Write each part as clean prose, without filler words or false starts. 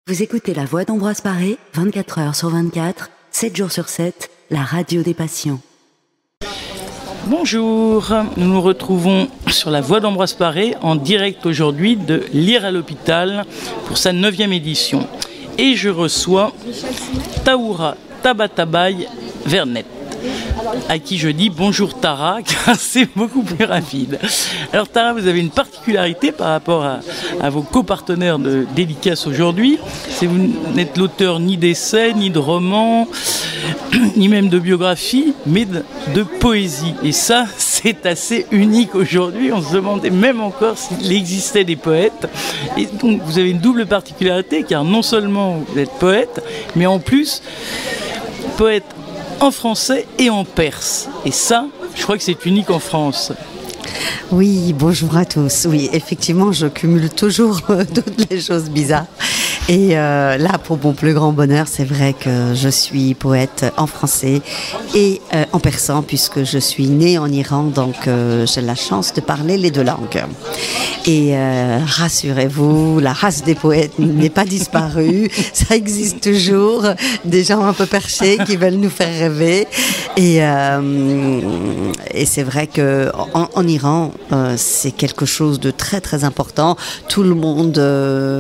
Vous écoutez La Voix d'Ambroise Paré, 24 heures sur 24, 7 jours sur 7, la radio des patients. Bonjour, nous nous retrouvons sur La Voix d'Ambroise Paré en direct aujourd'hui de Lire à l'hôpital pour sa 9e édition. Et je reçois Taoura Tabatabaye Vernet, à qui je dis bonjour Tara, car c'est beaucoup plus rapide. Alors Tara, vous avez une particularité par rapport à vos copartenaires de Dédicace aujourd'hui, c'est que vous n'êtes l'auteur ni d'essais, ni de romans, ni même de biographie, mais de poésie. Et ça, c'est assez unique aujourd'hui. On se demandait même encore s'il existait des poètes. Et donc, vous avez une double particularité, car non seulement vous êtes poète, mais en plus, poète en français et en perse. Et ça, je crois que c'est unique en France. Oui, bonjour à tous. Oui, effectivement, je cumule toujours toutes les choses bizarres. Et là, pour mon plus grand bonheur, c'est vrai que je suis poète en français et en persan, puisque je suis née en Iran, donc j'ai la chance de parler les deux langues. Et rassurez-vous, la race des poètes n'est pas disparue, ça existe toujours, des gens un peu perchés qui veulent nous faire rêver. Et c'est vrai qu'en Iran, c'est quelque chose de très très important. Tout le monde,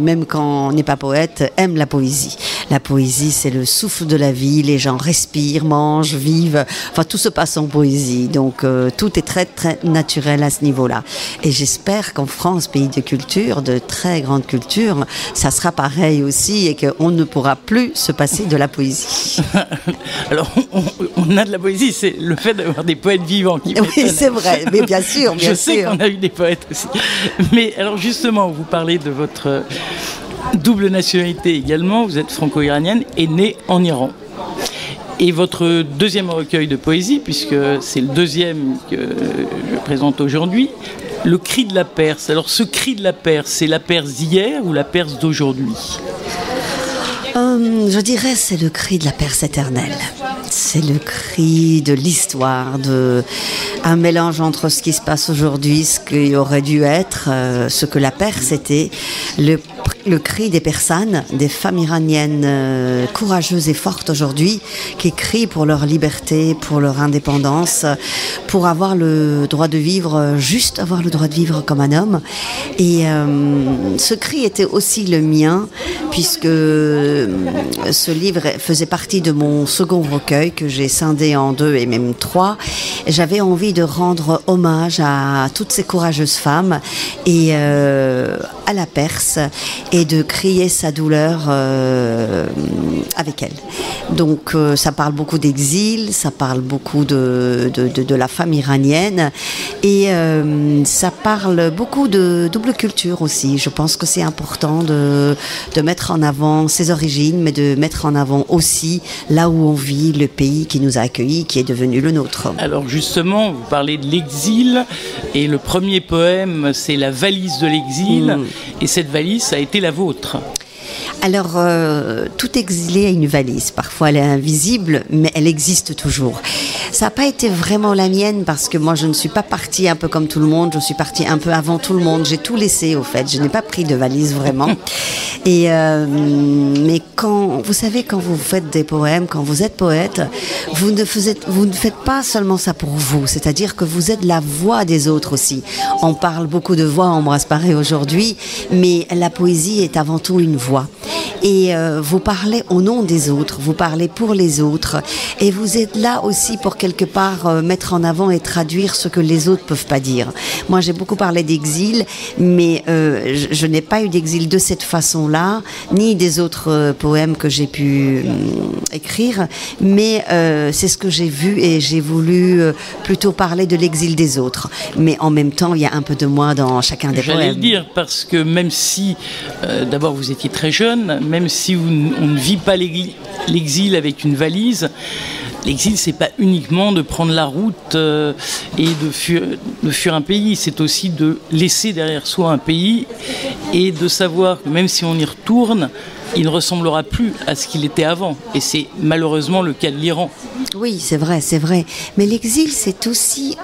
même quand on n'est pas poète, aime la poésie. La poésie, c'est le souffle de la vie. Les gens respirent, mangent, vivent. Enfin, tout se passe en poésie. Donc, tout est très, très naturel à ce niveau-là. Et j'espère qu'en France, pays de culture, de très grande culture, ça sera pareil aussi et qu'on ne pourra plus se passer de la poésie. Alors, on a de la poésie, c'est le fait d'avoir des poètes vivants qui m'étonne. Oui, c'est vrai, mais bien sûr, bien sûr. Je sais qu'on a eu des poètes aussi. Mais alors, justement, vous parlez de votre double nationalité également, vous êtes franco-iranienne et née en Iran. Et votre deuxième recueil de poésie, puisque c'est le deuxième que je présente aujourd'hui, Le cri de la Perse. Alors ce cri de la Perse, c'est la Perse d'hier ou la Perse d'aujourd'hui ? Je dirais c'est le cri de la Perse éternelle. C'est le cri de l'histoire, un mélange entre ce qui se passe aujourd'hui, ce qui aurait dû être, ce que la Perse était, le cri des Persanes, des femmes iraniennes courageuses et fortes aujourd'hui, qui crient pour leur liberté, pour leur indépendance, pour avoir le droit de vivre, juste avoir le droit de vivre comme un homme. Et ce cri était aussi le mien, puisque ce livre faisait partie de mon second recueil que j'ai scindé en 2 et même 3. J'avais envie de rendre hommage à toutes ces courageuses femmes et à la Perse et de crier sa douleur avec elle. Donc ça parle beaucoup d'exil, ça parle beaucoup de la femme iranienne et ça parle beaucoup de double culture aussi. Je pense que c'est important de mettre en avant ses origines, mais de mettre en avant aussi là où on vit, le pays qui nous a accueillis, qui est devenu le nôtre. Alors justement, vous parlez de l'exil et le premier poème, c'est La valise de l'exil. Et cette valise, ça a été la vôtre. Alors, tout exilé a une valise. Parfois, elle est invisible, mais elle existe toujours. Ça n'a pas été vraiment la mienne parce que moi, je ne suis pas partie un peu comme tout le monde. Je suis partie un peu avant tout le monde. J'ai tout laissé, au fait. Je n'ai pas pris de valise vraiment. Et mais vous savez, quand vous faites des poèmes, quand vous êtes poète, vous ne faites pas seulement ça pour vous. C'est-à-dire que vous êtes la voix des autres aussi. On parle beaucoup de voix en Ambroise Paré aujourd'hui, mais la poésie est avant tout une voix. Et vous parlez au nom des autres, vous parlez pour les autres, et vous êtes là aussi pour quelque part mettre en avant et traduire ce que les autres peuvent pas dire. Moi, j'ai beaucoup parlé d'exil, mais je n'ai pas eu d'exil de cette façon-là, ni des autres poèmes que j'ai pu écrire, mais c'est ce que j'ai vu et j'ai voulu plutôt parler de l'exil des autres. Mais en même temps, il y a un peu de moi dans chacun des poèmes. J'allais le dire, parce que même si, d'abord, vous étiez très jeune, même si on ne vit pas l'exil avec une valise, l'exil, c'est pas uniquement de prendre la route et de fuir un pays, c'est aussi de laisser derrière soi un pays et de savoir que même si on y retourne, il ne ressemblera plus à ce qu'il était avant. Et c'est malheureusement le cas de l'Iran. Oui, c'est vrai, c'est vrai. Mais l'exil, c'est aussi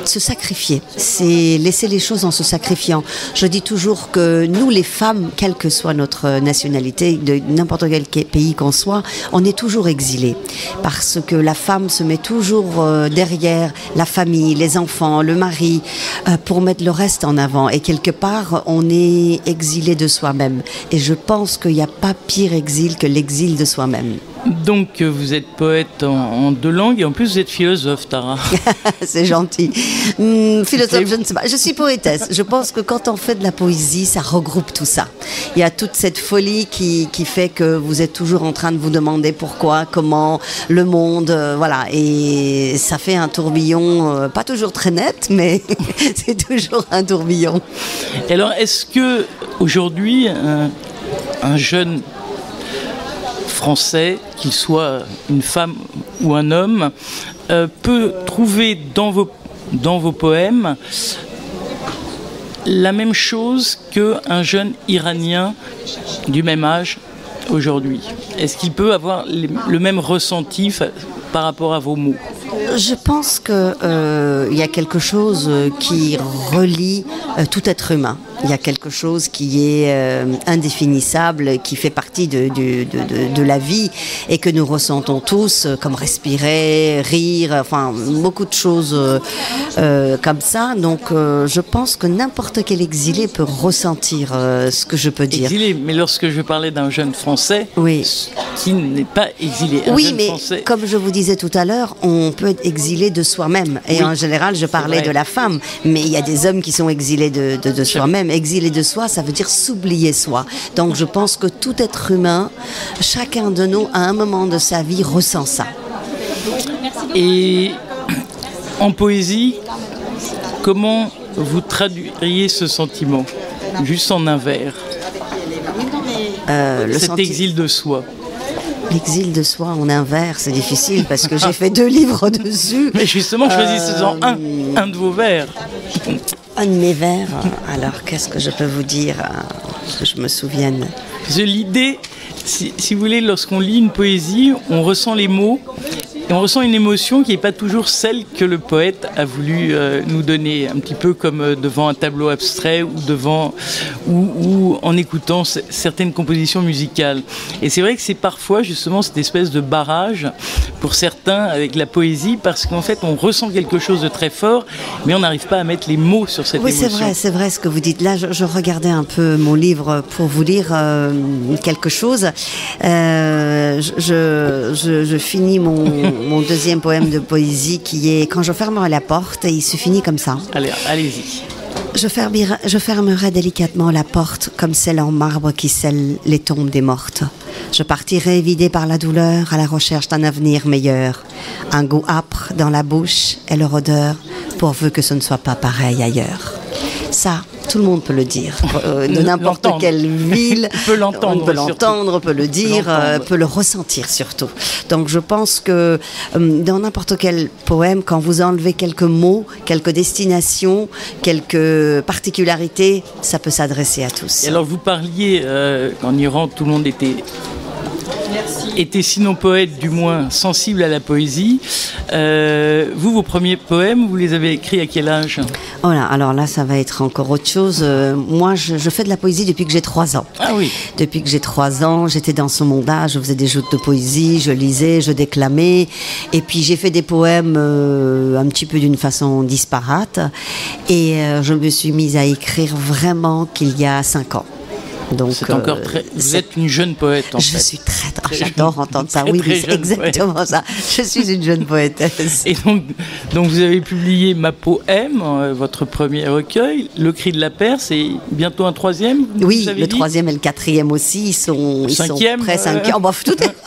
se sacrifier. C'est laisser les choses en se sacrifiant. Je dis toujours que nous, les femmes, quelle que soit notre nationalité, de n'importe quel pays qu'on soit, on est toujours exilés. Parce que la femme se met toujours derrière la famille, les enfants, le mari, pour mettre le reste en avant. Et quelque part, on est exilé de soi-même. Et je pense qu'il n'y a pas pire exil que l'exil de soi-même. Donc vous êtes poète en 2 langues et en plus vous êtes philosophe, Tara. C'est gentil. Philosophe, je ne sais pas. Je suis poétesse. Je pense que quand on fait de la poésie, ça regroupe tout ça. Il y a toute cette folie qui fait que vous êtes toujours en train de vous demander pourquoi, comment, le monde, voilà. Et ça fait un tourbillon, pas toujours très net, mais c'est toujours un tourbillon. Et alors, est-ce que aujourd'hui, un jeune français, qu'il soit une femme ou un homme, peut trouver dans vos poèmes la même chose qu'un jeune Iranien du même âge aujourd'hui? Est-ce qu'il peut avoir le même ressenti par rapport à vos mots? Je pense qu'il y a quelque chose qui relie tout être humain. Il y a quelque chose qui est indéfinissable, qui fait partie de la vie et que nous ressentons tous, comme respirer, rire, enfin beaucoup de choses comme ça. Donc je pense que n'importe quel exilé peut ressentir ce que je peux dire. Exilé, mais lorsque je parlais d'un jeune Français, oui, qui n'est pas exilé. Oui, mais Français... comme je vous disais tout à l'heure, on peut être exilé de soi-même. Et oui, en général, je parlais de la femme, mais il y a des hommes qui sont exilés de soi-même. Exilé de soi, ça veut dire s'oublier soi. Donc je pense que tout être humain, chacun de nous, à un moment de sa vie, ressent ça. Et en poésie, comment vous traduiriez ce sentiment? Juste en un vers. Cet exil de soi. L'exil de soi en un vers, c'est difficile parce que j'ai fait 2 livres dessus. Mais justement, choisissez-en un de vos vers. Un de mes vers, alors qu'est-ce que je peux vous dire que je me souvienne? L'idée, si vous voulez, lorsqu'on lit une poésie, on ressent les mots et on ressent une émotion qui n'est pas toujours celle que le poète a voulu nous donner, un petit peu comme devant un tableau abstrait ou en écoutant certaines compositions musicales. Et c'est vrai que c'est parfois justement cette espèce de barrage pour certains avec la poésie, parce qu'en fait on ressent quelque chose de très fort, mais on n'arrive pas à mettre les mots sur cette émotion. Oui, c'est vrai ce que vous dites. Là, je regardais un peu mon livre pour vous lire quelque chose. Je finis mon 2e poème de poésie qui est « Quand je fermerai la porte » et il se finit comme ça. Allez-y. Je fermerai délicatement la porte comme celle en marbre qui scelle les tombes des mortes. Je partirai vidé par la douleur à la recherche d'un avenir meilleur. Un goût âpre dans la bouche et leur odeur, pourvu que ce ne soit pas pareil ailleurs. Ça, tout le monde peut le dire. De n'importe quelle ville, on peut l'entendre, on peut le dire, peut le ressentir surtout. Donc je pense que dans n'importe quel poème, quand vous enlevez quelques mots, quelques destinations, quelques particularités, ça peut s'adresser à tous. Et alors vous parliez, en Iran, tout le monde était sinon poète, du moins sensible à la poésie. Vous, vos premiers poèmes, vous les avez écrits à quel âge? Oh là, alors là, ça va être encore autre chose. Moi, je fais de la poésie depuis que j'ai 3 ans. Ah oui. Depuis que j'ai 3 ans, j'étais dans ce monde-là, je faisais des joutes de poésie, je lisais, je déclamais. Et puis, j'ai fait des poèmes un petit peu d'une façon disparate. Et je me suis mise à écrire vraiment qu'il y a 5 ans. Donc, vous êtes une jeune poète en fait. Je suis très j'adore entendre ça. Oui, c'est exactement poète. Ça. Je suis une jeune poétesse. Et donc vous avez publié Ma Poème, votre premier recueil, Le Cri de la Perse, et bientôt un 3e. Oui, le 3e et le 4e aussi. Ils sont près 5e. Bon,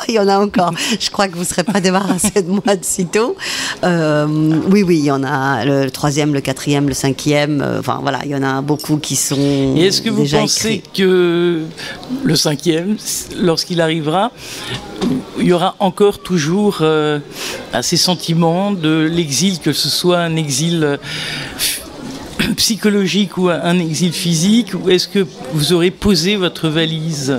il y en a encore. Je crois que vous ne serez pas débarrassé de moi de sitôt. Oui, il y en a le 3e, le 4e, le 5e. Enfin voilà, il y en a beaucoup qui sont. Et est-ce que vous pensez que le 5e, lorsqu'il arrivera, il y aura encore toujours ces sentiments de l'exil, que ce soit un exil psychologique ou un exil physique, ou est-ce que vous aurez posé votre valise?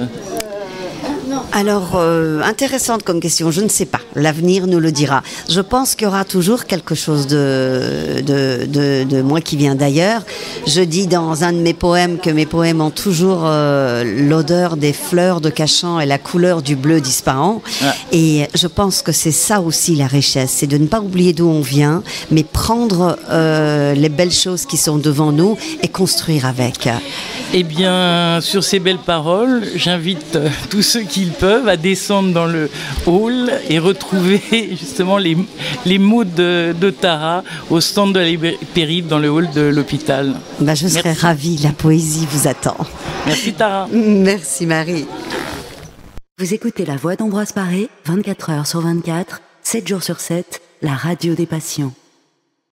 Alors, intéressante comme question, je ne sais pas. L'avenir nous le dira. Je pense qu'il y aura toujours quelque chose de moi qui vient d'ailleurs. Je dis dans un de mes poèmes que mes poèmes ont toujours l'odeur des fleurs de Cachan et la couleur du bleu d'Ispahan. Ah. Et je pense que c'est ça aussi la richesse, c'est de ne pas oublier d'où on vient, mais prendre les belles choses qui sont devant nous et construire avec. Eh bien, sur ces belles paroles, j'invite tous ceux qui le peuvent à descendre dans le hall et retrouver justement les mots de Tara au stand de la Périve dans le hall de l'hôpital. Je serais ravie, la poésie vous attend. Merci Tara. Merci Marie. Vous écoutez La Voix d'Ambroise Paré, 24 heures sur 24, 7 jours sur 7, la radio des patients.